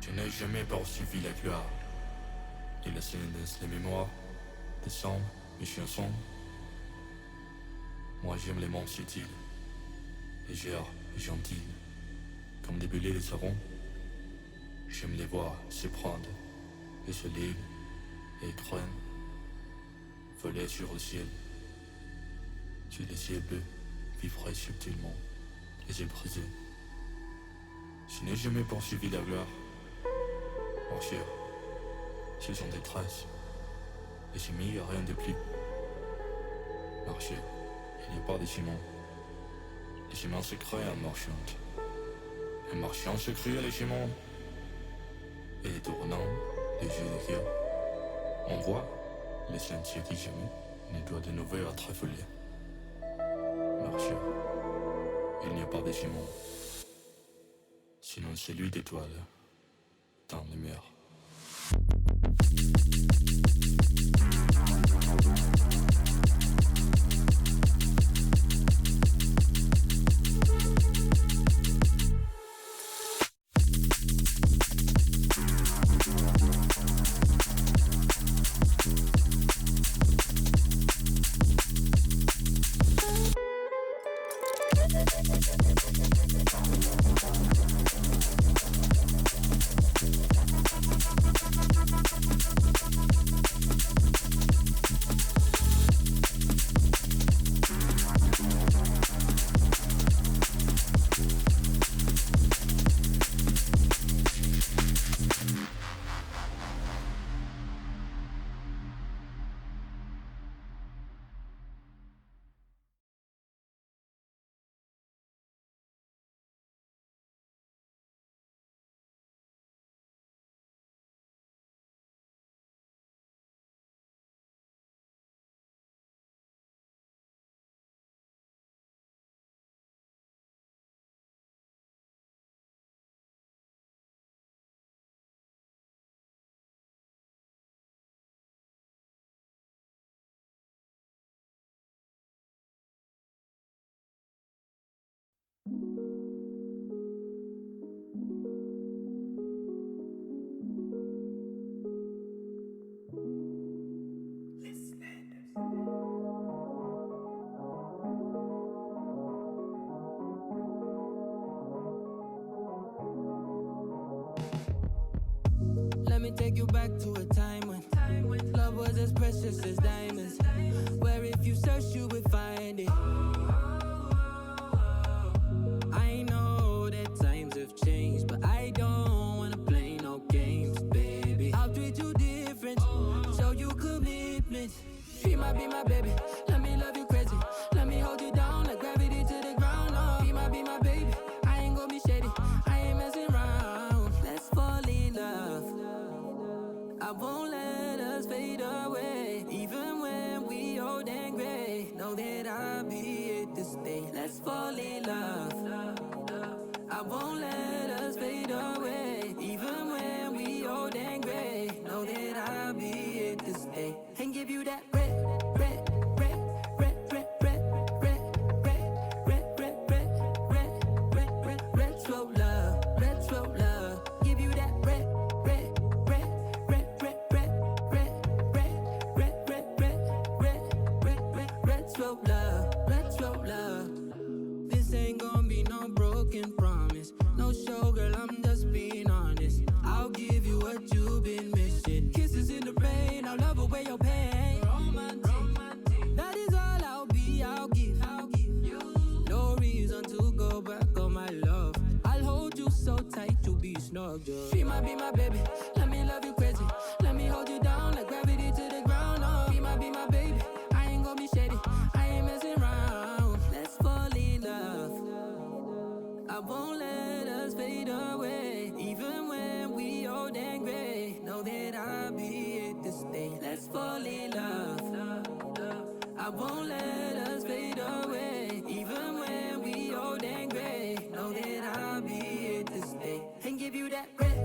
Je n'ai jamais poursuivi la gloire. Et la scène les mémoires, des sons, mes chansons. Moi j'aime les monts subtils, légères et gentils, comme des bulles des sarons. J'aime les voir se prendre et se lire et crâne, voler sur le ciel. Sur les ciels bleus, vibrer subtilement, les yeux brisés. Je n'ai jamais poursuivi la gloire. Marcher, ce sont des traces, et j'ai mis rien de plus. Marcher, il n'y a pas de ciment. Les chemins se créent en marchant. Un marchand se crée les chemins. Et les tournants, les yeux de cœur. On voit les sentiers qui jamais ne doit de nouveau être affolés. Marcher, il n'y a pas de ciment. Sinon c'est lui d'étoiles. Dans les mers. Let me take you back to a time when love was as precious as diamonds, where if you search you would find it. I know that times have changed, but I don't wanna play no games, baby. I'll treat you different, show you commitment. She might be my baby, let me love you crazy. Let me hold you down like gravity to the ground. Oh, be my baby, I ain't gonna be shady, I ain't messing around. Let's fall in love, I won't let us fade away. Even when we old and gray, know that I'll be here to stay. Let's fall in love, I won't let us fade away. Even when we old and gray, know that I'll be here to stay. And give you that red, red, red, red, red, red, red, love. This ain't gonna be no broken promise. No show, girl, I'm just being honest. I'll give you what you've been missing. Kisses in the rain, I'll love away your pain. Romantic, that is all I'll be, I'll give you. No reason to go back on my love. I'll hold you so tight to be snug, yeah. Be my baby, let me love you crazy. Let me hold you down like gravity to the ground, oh. Be my baby, I ain't gonna be shady, I ain't messing around. Let's fall in love, I won't let us fade away. Even when we old and gray, know that I'll be here to stay. Let's fall in love, I won't let us fade away. Even when we old and gray, know that I'll be here to stay. And give you that red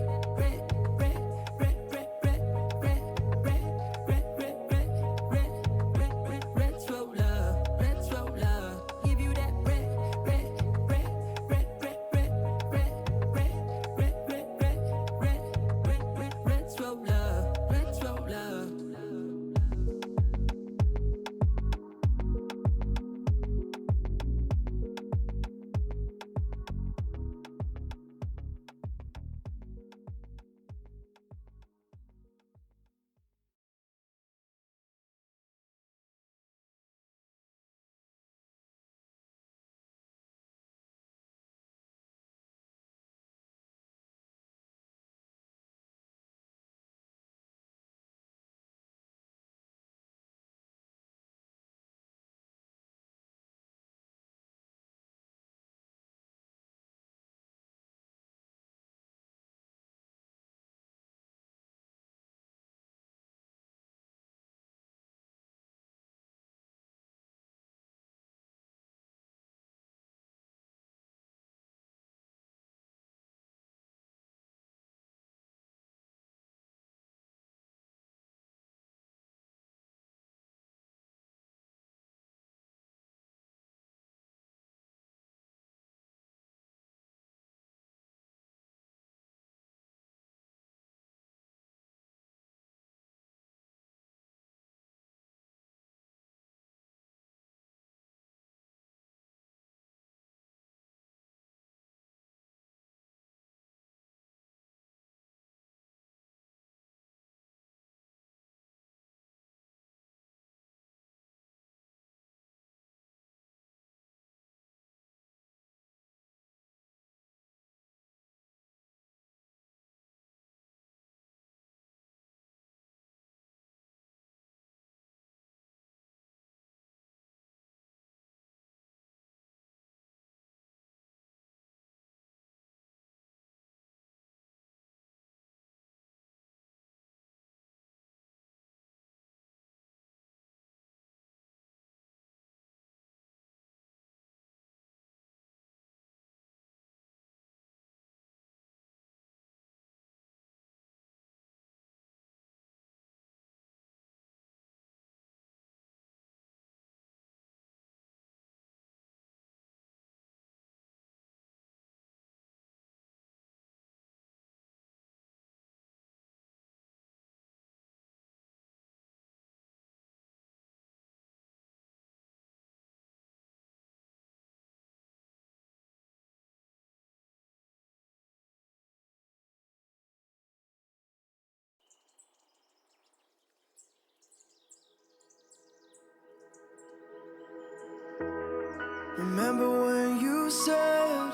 Remember when you said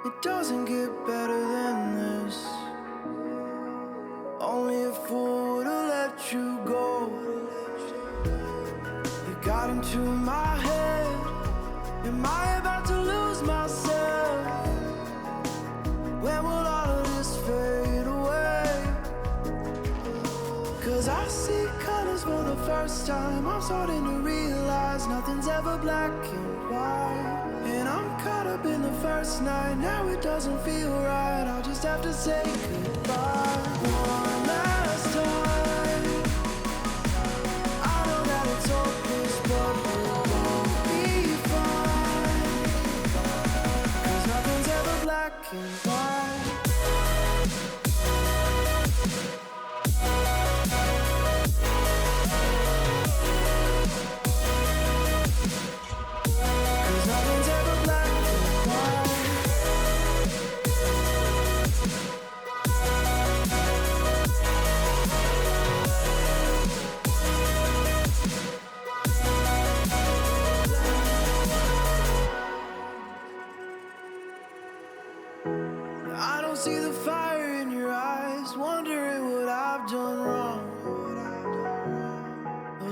it doesn't get better than this? Only a fool would've let you go. You got into my head. Am I about to lose myself? When will all of this fade away? 'Cause I see colors for the first time. I'm starting to realize nothing's ever black and white. And I'm caught up in the first night. Now it doesn't feel right. I'll just have to say goodbye one last time. I know that it's hopeless, but we'll both be fine. 'Cause nothing's ever black and white.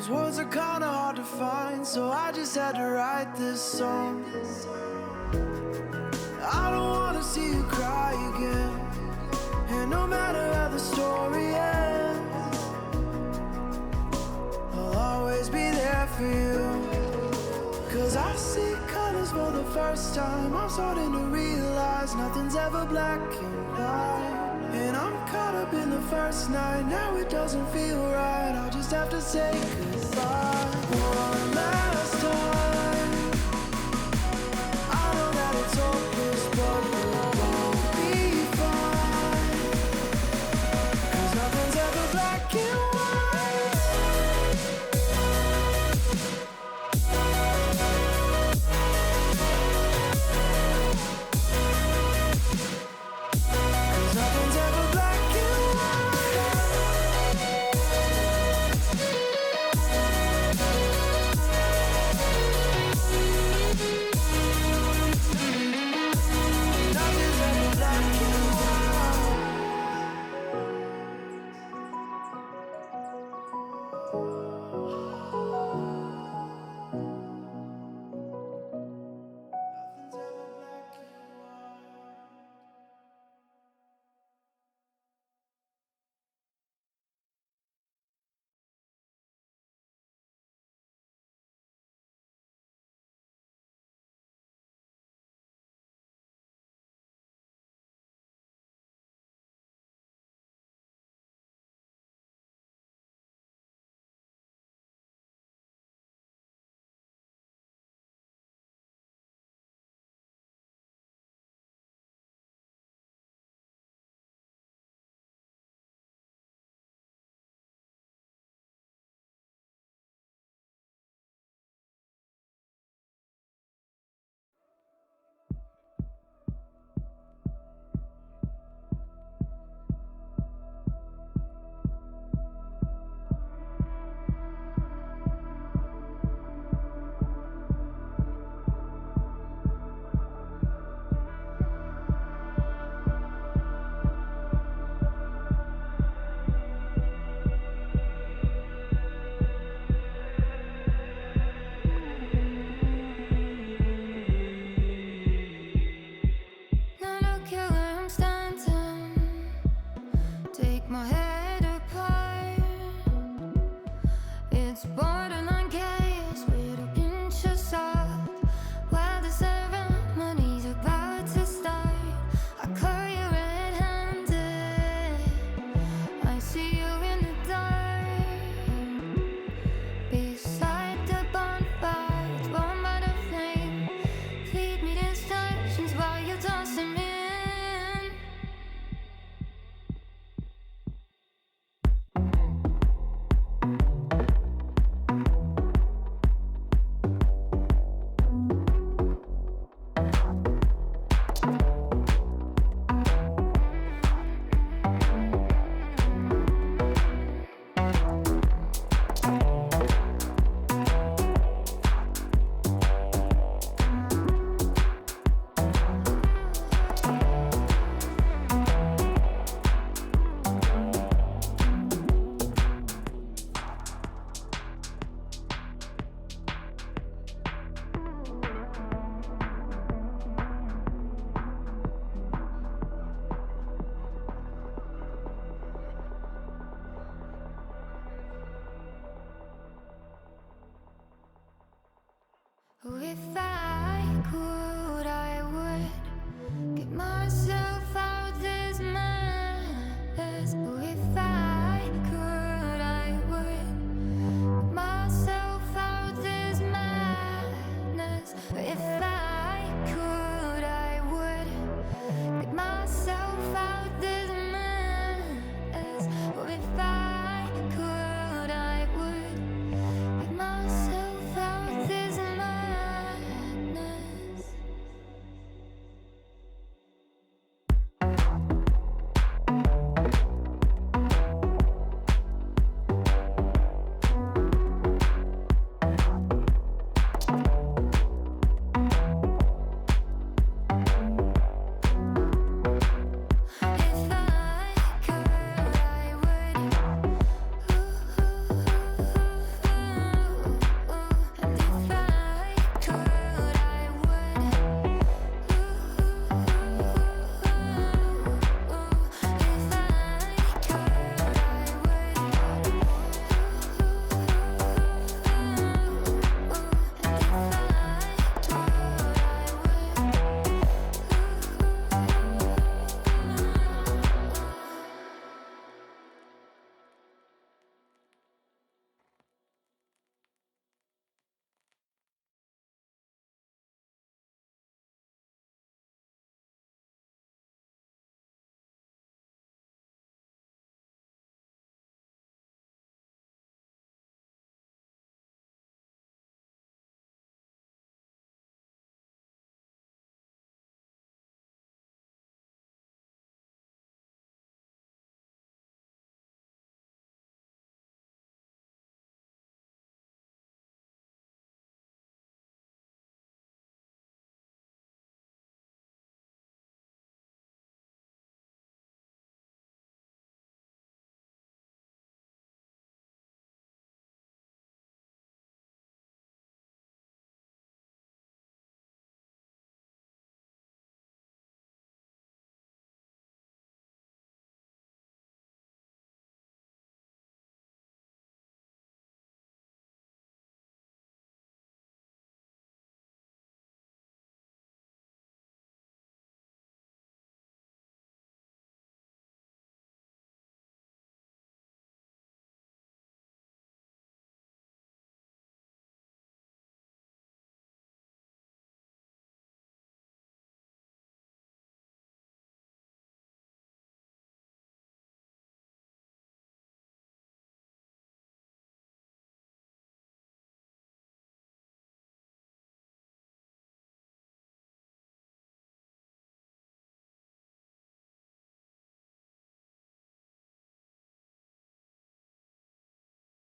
Those words are kinda hard to find, so I just had to write this song. I don't wanna see you cry again, and no matter how the story ends, I'll always be there for you. Cause I see colors for the first time. I'm starting to realize nothing's ever black and white. And I'm caught up in the first night. Now it doesn't feel right. I'll just have to say goodbye one last time. I know that it's hopeless, but we'll both be fine. Cause nothing's ever black and white. Cause nothing's ever black and nothing's ever black and Now look at where I'm standing. Take my head apart. It's borderline chaos with a pinch of salt. While the ceremony's about to start, I caught you red-handed. I see you in the dark, beside the bonfire. It's warmed by the flame. Feed me distractions while you're tossing me in. If I could